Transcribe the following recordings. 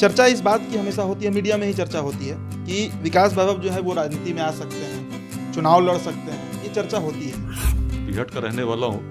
चर्चा इस बात की हमेशा होती है, मीडिया में ही चर्चा होती है कि विकास वैभव जो है वो राजनीति में आ सकते हैं, चुनाव लड़ सकते हैं, ये चर्चा होती है। बिहट का रहने वाला हूँ,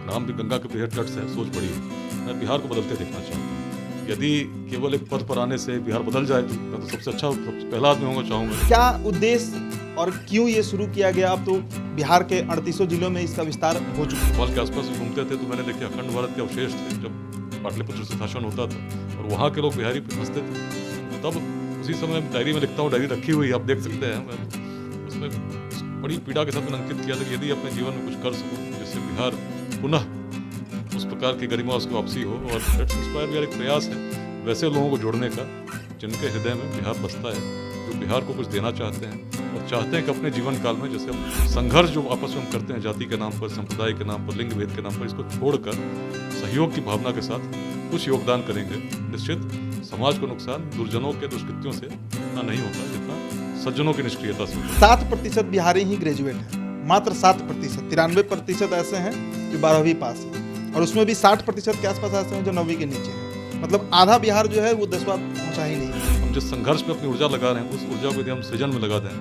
नाम भी गंगा के बिहट गढ़ से सोच पड़ी है। मैं बिहार को बदलते देखना चाहता हूँ। यदि केवल एक पद पर आने से बिहार बदल जाए तो मैं तो सबसे पहला आदमी होगा चाहूँगा। क्या उद्देश्य और क्यों ये शुरू किया गया? अब तो बिहार के 38 जिलों में इसका विस्तार हो चुका है। भोपाल के आसपास घूमते थे तो मैंने देखा अखंड भारत के अवशेष थे जब पाटलिपुत्र से शासन होता था और वहाँ के लोग बिहारी पे हंसते थे। तब उसी समय डायरी में लिखता हूँ, डायरी रखी हुई आप देख सकते हैं। मैं उसमें बड़ी पीड़ा के साथ मैंने अंकित किया था कि यदि अपने जीवन में कुछ कर सकूँ जिससे बिहार पुनः उस प्रकार की गरिमा उसकी वापसी हो। और लेट्स इंस्पायर बिहार एक प्रयास है वैसे लोगों को जोड़ने का जिनके हृदय में बिहार बसता है, जो बिहार को कुछ देना चाहते हैं और चाहते हैं कि अपने जीवन काल में जैसे हम संघर्ष जो आपस में हम करते हैं जाति के नाम पर, संप्रदाय के नाम पर, लिंग भेद के नाम पर, इसको छोड़कर सहयोग की भावना के साथ कुछ योगदान करेंगे। निश्चित समाज को नुकसान दुर्जनों के दुष्कृत्यों से इतना नहीं होता जितना सज्जनों की निष्क्रियता से होता। 7% बिहारी ही ग्रेजुएट हैं, मात्र 7%। 93% ऐसे हैं जो 12वीं पास हैं और उसमें भी 60% के आसपास ऐसे हैं जो 9वीं के नीचे हैं। मतलब आधा बिहार जो है वो 10वां पहुंचा ही नहीं। हम जिस संघर्ष में अपनी ऊर्जा लगा रहे हैं उस ऊर्जा को यदि हम सृजन में लगा दें,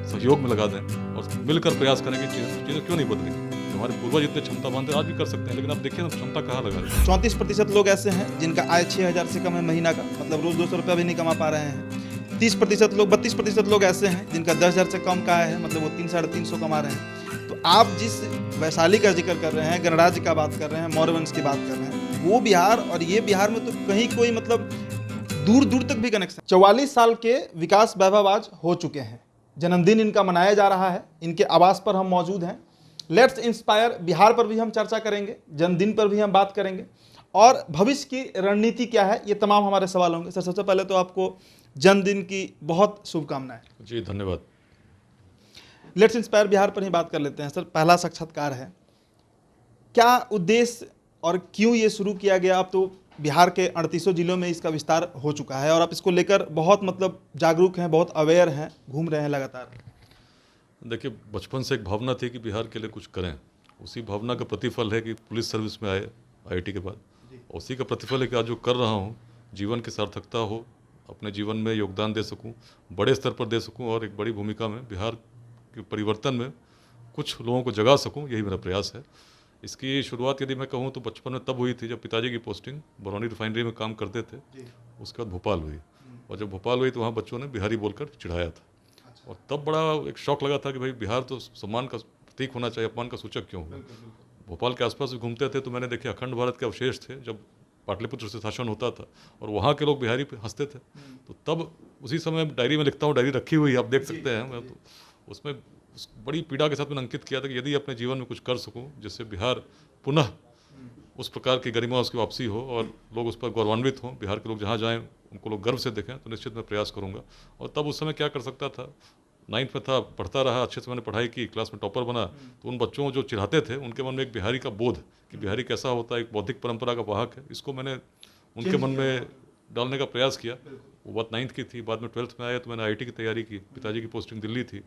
सहयोग में लगा दें और मिलकर प्रयास करें कि चीज़ें क्यों नहीं बदलेंगी। हमारे पूर्वज इतने क्षमतावान थे, आज भी कर सकते हैं, लेकिन आप देखिए ना क्षमता कहाँ लगा रहे हैं। 34% लोग ऐसे हैं जिनका आय 6,000 से कम है महीना का, मतलब रोज 200 रुपया भी नहीं कमा पा रहे हैं। 32% लोग ऐसे हैं जिनका 10,000 से कम का आय है, मतलब वो 300-350 कमा रहे हैं। तो आप जिस वैशाली का जिक्र कर रहे हैं, गणराज्य का बात कर रहे हैं, मौर्यवंश की बात कर रहे हैं, वो बिहार और ये बिहार में तो कहीं कोई मतलब दूर दूर तक भी कनेक्शन। 44 साल के विकास वैभव आज हो चुके हैं, जन्मदिन इनका मनाया जा रहा है, इनके आवास पर हम मौजूद हैं। लेट्स इंस्पायर बिहार पर भी हम चर्चा करेंगे, जन्मदिन पर भी हम बात करेंगे और भविष्य की रणनीति क्या है, ये तमाम हमारे सवाल होंगे। सर, सबसे पहले तो आपको जन्मदिन की बहुत शुभकामनाएं। जी धन्यवाद। लेट्स इंस्पायर बिहार पर ही बात कर लेते हैं। सर, पहला साक्षात्कार है, क्या उद्देश्य और क्यों ये शुरू किया गया? अब तो बिहार के 38 जिलों में इसका विस्तार हो चुका है और आप इसको लेकर बहुत मतलब जागरूक हैं, बहुत अवेयर हैं, घूम रहे हैं लगातार। देखिए, बचपन से एक भावना थी कि बिहार के लिए कुछ करें। उसी भावना का प्रतिफल है कि पुलिस सर्विस में आए आईआईटी के बाद। उसी का प्रतिफल है कि आज जो कर रहा हूँ जीवन की सार्थकता हो, अपने जीवन में योगदान दे सकूँ, बड़े स्तर पर दे सकूँ और एक बड़ी भूमिका में बिहार के परिवर्तन में कुछ लोगों को जगा सकूँ, यही मेरा प्रयास है। इसकी शुरुआत यदि मैं कहूँ तो बचपन में तब हुई थी जब पिताजी की पोस्टिंग बरौनी रिफाइनरी में काम करते थे। उसके बाद भोपाल हुई और जब भोपाल हुई तो वहाँ बच्चों ने बिहारी बोलकर चिढ़ाया था और तब बड़ा एक शौक लगा था कि भाई बिहार तो सम्मान का प्रतीक होना चाहिए, अपमान का सूचक क्यों हो। भोपाल के आसपास घूमते थे तो मैंने देखे अखंड भारत के अवशेष थे जब पाटलिपुत्र से शासन होता था और वहाँ के लोग बिहारी पे हंसते थे। तो तब उसी समय डायरी में लिखता हूँ, डायरी रखी हुई आप देख सकते हैं। मैं तो उसमें बड़ी पीड़ा के साथ मैंने अंकित किया था कि यदि अपने जीवन में कुछ कर सकूं जिससे बिहार पुनः उस प्रकार की गरिमा उसकी वापसी हो और लोग उस पर गौरवान्वित हों, बिहार के लोग जहाँ जाएं उनको लोग गर्व से देखें, तो निश्चित मैं प्रयास करूंगा। और तब उस समय क्या कर सकता था, 9th में था, पढ़ता रहा, अच्छे से मैंने पढ़ाई की, क्लास में टॉपर बना। तो उन बच्चों को जो चिढ़ाते थे उनके मन में एक बिहारी का बोध कि बिहारी कैसा होता है, एक बौद्धिक परंपरा का वाहक है, इसको मैंने उनके मन में डालने का प्रयास किया। वो बात 9th की थी। बाद में 12th में आया तो मैंने IIT की तैयारी की, पिताजी की पोस्टिंग दिल्ली थी,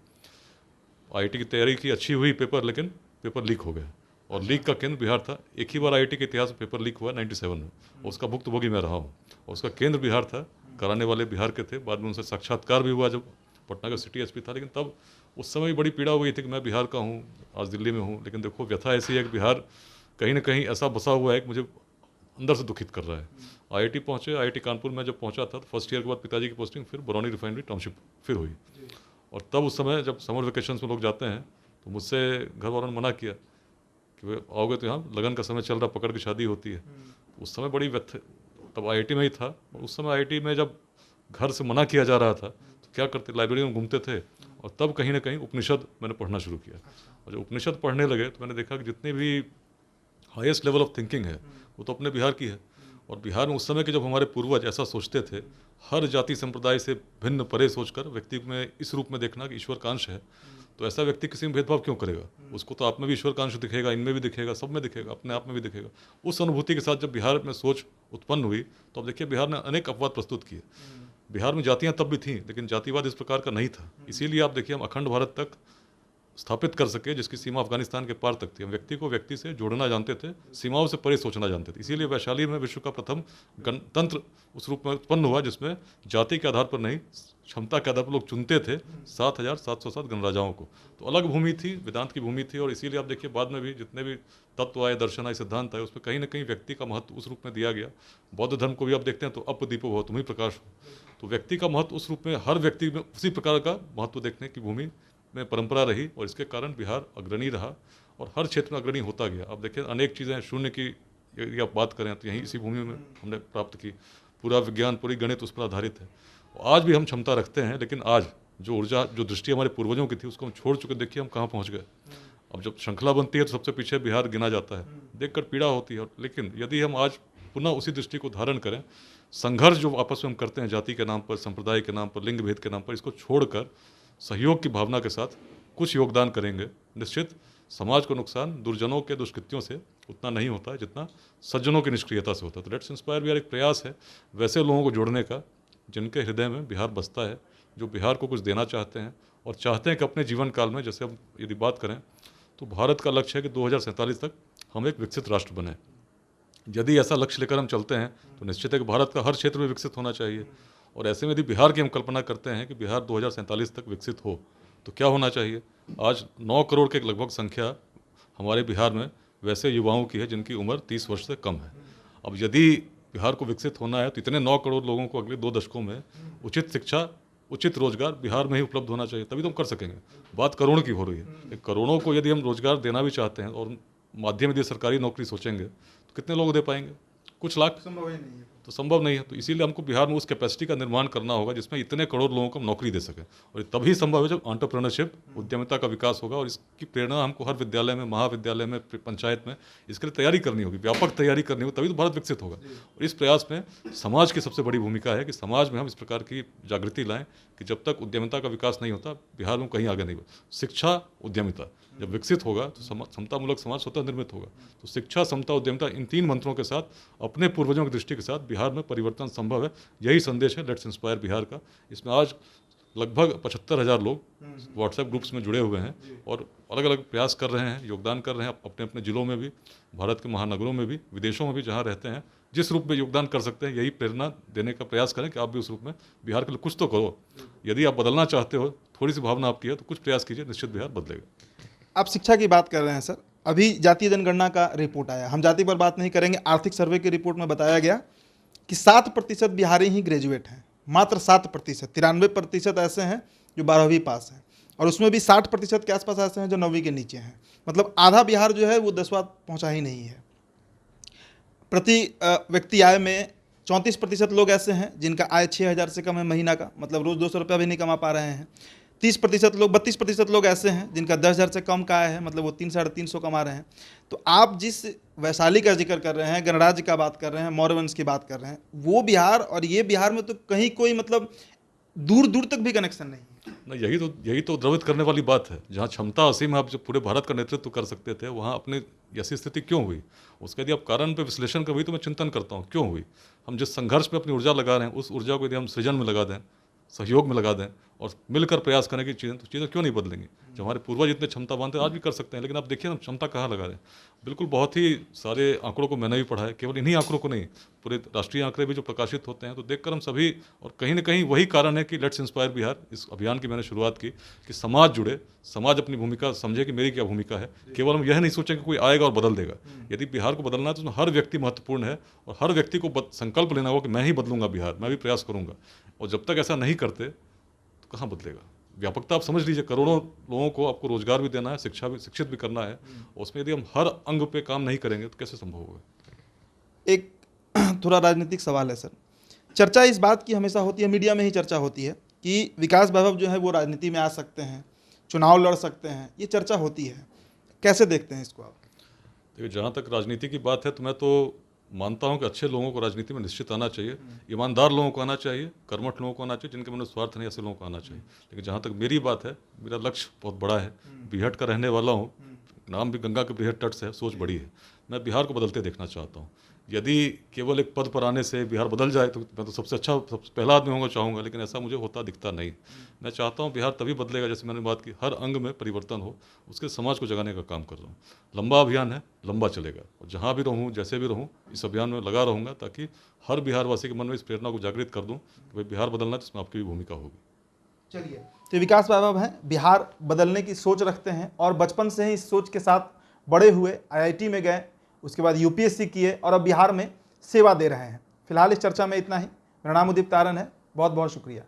IIT की तैयारी की, अच्छी हुई पेपर, लेकिन पेपर लीक हो गया और लीक का केंद्र बिहार था। एक ही बार IIT के इतिहास में पेपर लीक हुआ 97 में और उसका भुक्तभोगी मैं रहा हूँ और उसका केंद्र बिहार था, कराने वाले बिहार के थे। बाद में उनसे साक्षात्कार भी हुआ जब पटना का सिटी SP था, लेकिन तब उस समय भी बड़ी पीड़ा हुई थी कि मैं बिहार का हूँ, आज दिल्ली में हूँ। लेकिन देखो, व्यथा ऐसी है कि बिहार कहीं ना कहीं ऐसा बसा हुआ है कि मुझे अंदर से दुखित कर रहा है। IIT पहुँचे, IIT कानपुर में जब पहुँचा था तो फर्स्ट ईयर के बाद पिताजी की पोस्टिंग फिर बरौनी रिफाइनरी टाउनशिप फिर हुई और तब उस समय जब समर वेकेशन में लोग जाते हैं तो मुझसे घर वालों ने मना किया कि वे आओगे तो यहाँ लगन का समय चल रहा, पकड़ की शादी होती है। उस समय बड़ी व्यथा, तब IIT में ही था और उस समय IIT में जब घर से मना किया जा रहा था तो क्या करते, लाइब्रेरी में घूमते थे और तब कहीं ना कहीं उपनिषद मैंने पढ़ना शुरू किया। और जब उपनिषद पढ़ने लगे तो मैंने देखा कि जितनी भी हाईएस्ट लेवल ऑफ थिंकिंग है वो तो अपने बिहार की है। और बिहार में उस समय के जब हमारे पूर्वज ऐसा सोचते थे, हर जाति संप्रदाय से भिन्न परे सोचकर व्यक्ति में इस रूप में देखना कि ईश्वर का अंश है, तो ऐसा व्यक्ति किसी में भेदभाव क्यों करेगा? उसको तो आप में भी ईश्वर का अंश दिखेगा, इनमें भी दिखेगा, सब में दिखेगा, अपने आप में भी दिखेगा। उस अनुभूति के साथ जब बिहार में सोच उत्पन्न हुई तो अब देखिए बिहार ने अनेक अपवाद प्रस्तुत किए। बिहार में जातियाँ तब भी थीं लेकिन जातिवाद इस प्रकार का नहीं था। इसीलिए आप देखिए हम अखंड भारत तक स्थापित कर सके जिसकी सीमा अफगानिस्तान के पार तक थी। हम व्यक्ति को व्यक्ति से जोड़ना जानते थे, सीमाओं से परे सोचना जानते थे। इसीलिए वैशाली में विश्व का प्रथम गणतंत्र उस रूप में उत्पन्न हुआ जिसमें जाति के आधार पर नहीं, क्षमता के आधार पर लोग चुनते थे 7,707 गणराजाओं को। तो अलग भूमि थी, वेदांत की भूमि थी। और इसीलिए आप देखिए बाद में भी जितने भी तत्व आए, दर्शन आए, सिद्धांत आए, उसमें कहीं ना कहीं व्यक्ति का महत्व उस रूप में दिया गया। बौद्ध धर्म को भी आप देखते हैं तो अप दीपो भव, तुम ही प्रकाश हो। तो व्यक्ति का महत्व उस रूप में हर व्यक्ति में उसी प्रकार का महत्व देखने की भूमि में परंपरा रही और इसके कारण बिहार अग्रणी रहा और हर क्षेत्र में अग्रणी होता गया। अब देखिए अनेक चीज़ें शून्य की यदि आप बात करें तो यहीं इसी भूमि में हमने प्राप्त की। पूरा विज्ञान, पूरी गणित उस पर आधारित है। आज भी हम क्षमता रखते हैं, लेकिन आज जो ऊर्जा, जो दृष्टि हमारे पूर्वजों की थी उसको हम छोड़ चुके। देखिए हम कहाँ पहुँच गए। अब जब श्रृंखला बनती है तो सबसे पीछे बिहार गिना जाता है, देखकर पीड़ा होती है। लेकिन यदि हम आज पुनः उसी दृष्टि को धारण करें, संघर्ष जो आपस में हम करते हैं जाति के नाम पर, संप्रदाय के नाम पर, लिंग भेद के नाम पर, इसको छोड़कर सहयोग की भावना के साथ कुछ योगदान करेंगे, निश्चित समाज को नुकसान दुर्जनों के दुष्कृत्यों से उतना नहीं होता है जितना सज्जनों की निष्क्रियता से होता है। तो लेट्स इंस्पायर बिहार एक प्रयास है वैसे लोगों को जोड़ने का जिनके हृदय में बिहार बसता है, जो बिहार को कुछ देना चाहते हैं और चाहते हैं कि अपने जीवन काल में, जैसे हम यदि बात करें तो भारत का लक्ष्य है कि 2047 तक हम एक विकसित राष्ट्र बने। यदि ऐसा लक्ष्य लेकर हम चलते हैं तो निश्चित है कि भारत का हर क्षेत्र में विकसित होना चाहिए। और ऐसे में यदि बिहार की हम कल्पना करते हैं कि बिहार 2047 तक विकसित हो तो क्या होना चाहिए। आज 9 करोड़ के लगभग संख्या हमारे बिहार में वैसे युवाओं की है जिनकी उम्र 30 वर्ष से कम है। अब यदि बिहार को विकसित होना है तो इतने 9 करोड़ लोगों को अगले 2 दशकों में उचित शिक्षा, उचित रोजगार बिहार में ही उपलब्ध होना चाहिए, तभी तो हम कर सकेंगे। बात करोड़ों की हो रही है। करोड़ों को यदि हम रोजगार देना भी चाहते हैं और माध्यम यदि सरकारी नौकरी सोचेंगे तो कितने लोग दे पाएंगे? कुछ लाख, संभव ही नहीं है। तो संभव नहीं है। तो इसीलिए हमको बिहार में उस कैपेसिटी का निर्माण करना होगा जिसमें इतने करोड़ लोगों को हम नौकरी दे सकें। और ये तभी संभव है जब एंटरप्रेन्योरशिप, उद्यमिता का विकास होगा। और इसकी प्रेरणा हमको हर विद्यालय में, महाविद्यालय में, पंचायत में इसके लिए तैयारी करनी होगी, व्यापक तैयारी करनी होगी, तभी तो भारत विकसित होगा। और इस प्रयास में समाज की सबसे बड़ी भूमिका है कि समाज में हम इस प्रकार की जागृति लाएं कि जब तक उद्यमिता का विकास नहीं होता बिहार में कहीं आगे नहीं बढ़। शिक्षा, उद्यमिता जब विकसित होगा तो समतामूलक समाज स्वतः निर्मित होगा। तो शिक्षा, समता, उद्यमिता, इन 3 मंत्रों के साथ अपने पूर्वजों की दृष्टि के साथ बिहार में परिवर्तन संभव है। यही संदेश है लेट्स इंस्पायर बिहार का। इसमें आज लगभग 75,000 लोग व्हाट्सएप ग्रुप्स में जुड़े हुए हैं और अलग अलग प्रयास कर रहे हैं, योगदान कर रहे हैं अपने अपने जिलों में भी, भारत के महानगरों में भी, विदेशों में भी, जहाँ रहते हैं। जिस रूप में योगदान कर सकते हैं यही प्रेरणा देने का प्रयास करें कि आप भी उस रूप में बिहार के लिए कुछ तो करो। यदि आप बदलना चाहते हो, थोड़ी सी भावना आपकी है तो कुछ प्रयास कीजिए, निश्चित बिहार बदलेगा। आप शिक्षा की बात कर रहे हैं सर। अभी जातीय जनगणना का रिपोर्ट आया, हम जाति पर बात नहीं करेंगे। आर्थिक सर्वे की रिपोर्ट में बताया गया कि 7% बिहारी ही ग्रेजुएट हैं, मात्र 7%। 93% ऐसे हैं जो 12वीं पास हैं और उसमें भी 60% के आसपास ऐसे हैं जो 9वीं के नीचे हैं। मतलब आधा बिहार जो है वो 10वां पहुँचा ही नहीं है। प्रति व्यक्ति आय में 34% लोग ऐसे हैं जिनका आय 6,000 से कम है महीना का, मतलब रोज़ 200 रुपया भी नहीं कमा पा रहे हैं। 32% लोग ऐसे हैं जिनका 10,000 से कम का आय है, मतलब वो 300-350 कमा रहे हैं। तो आप जिस वैशाली का जिक्र कर रहे हैं, गणराज्य का बात कर रहे हैं, मौर्य वंश की बात कर रहे हैं, वो बिहार और ये बिहार में तो कहीं कोई मतलब दूर दूर तक भी कनेक्शन नहीं है। ना, यही तो द्रवित करने वाली बात है। जहाँ क्षमता असीम है, आप जब पूरे भारत का नेतृत्व कर सकते थे, वहाँ अपने ऐसी स्थिति क्यों हुई? उसका यदि आप कारण पे विश्लेषण करें तो मैं चिंतन करता हूँ क्यों हुई। हम जिस संघर्ष में अपनी ऊर्जा लगा रहे हैं उस ऊर्जा को यदि हम सृजन में लगा दें, सहयोग में लगा दें और मिलकर प्रयास करने की चीज़ें क्यों नहीं बदलेंगी? जो हमारे पूर्वज इतने क्षमता मानते आज भी कर सकते हैं, लेकिन आप देखिए हम क्षमता कहाँ लगा रहे हैं। बिल्कुल बहुत ही सारे आंकड़ों को मैंने भी पढ़ा है, केवल इन्हीं आंकड़ों को नहीं, पूरे राष्ट्रीय आंकड़े भी जो प्रकाशित होते हैं तो देखकर हम सभी, और कहीं ना कहीं वही कारण है कि लेट्स इंस्पायर बिहार इस अभियान की मैंने शुरुआत की कि समाज जुड़े, समाज अपनी भूमिका समझे कि मेरी क्या भूमिका है। केवल हम यह नहीं सोचें कि कोई आएगा और बदल देगा। यदि बिहार को बदलना है तो उसमें हर व्यक्ति महत्वपूर्ण है और हर व्यक्ति को संकल्प लेना होगा कि मैं ही बदलूंगा बिहार, मैं भी प्रयास करूंगा। और जब तक ऐसा नहीं करते तो कहाँ बदलेगा? व्यापकता आप समझ लीजिए, करोड़ों लोगों को आपको रोजगार भी देना है, शिक्षा भी, शिक्षित भी करना है। उसमें यदि हम हर अंग पे काम नहीं करेंगे तो कैसे संभव होगा? एक थोड़ा राजनीतिक सवाल है सर। चर्चा इस बात की हमेशा होती है, मीडिया में ही चर्चा होती है कि विकास वैभव जो है वो राजनीति में आ सकते हैं, चुनाव लड़ सकते हैं, ये चर्चा होती है। कैसे देखते हैं इसको आप? देखिए, जहाँ तक राजनीति की बात है तो मैं तो मानता हूँ कि अच्छे लोगों को राजनीति में निश्चित आना चाहिए, ईमानदार लोगों को आना चाहिए, कर्मठ लोगों को आना चाहिए, जिनके मन में स्वार्थ नहीं, ऐसे लोगों को आना चाहिए। लेकिन जहाँ तक मेरी बात है, मेरा लक्ष्य बहुत बड़ा है, बिहट का रहने वाला हूँ, नाम भी गंगा के बृहट तट से है, सोच बड़ी है। मैं बिहार को बदलते देखना चाहता हूँ। यदि केवल एक पद पर आने से बिहार बदल जाए तो मैं तो सबसे पहला आदमी होगा चाहूँगा, लेकिन ऐसा मुझे होता दिखता नहीं। मैं चाहता हूँ बिहार तभी बदलेगा, जैसे मैंने बात की, हर अंग में परिवर्तन हो, उसके समाज को जगाने का काम कर रहा हूँ। लंबा अभियान है, लंबा चलेगा, और जहाँ भी रहूँ, जैसे भी रहूँ, इस अभियान में लगा रहूँगा, ताकि हर बिहारवासी के मन में इस प्रेरणा को जागृत कर दूँ कि भाई बिहार बदलना है, तो इसमें आपकी भी भूमिका होगी। चलिए, तो विकास वैभव हैं, बिहार बदलने की सोच रखते हैं और बचपन से ही इस सोच के साथ बड़े हुए, आईआईटी में गए, उसके बाद यूपीएससी किए और अब बिहार में सेवा दे रहे हैं। फिलहाल इस चर्चा में इतना ही। मेरा नाम उदित तारन है, बहुत बहुत शुक्रिया।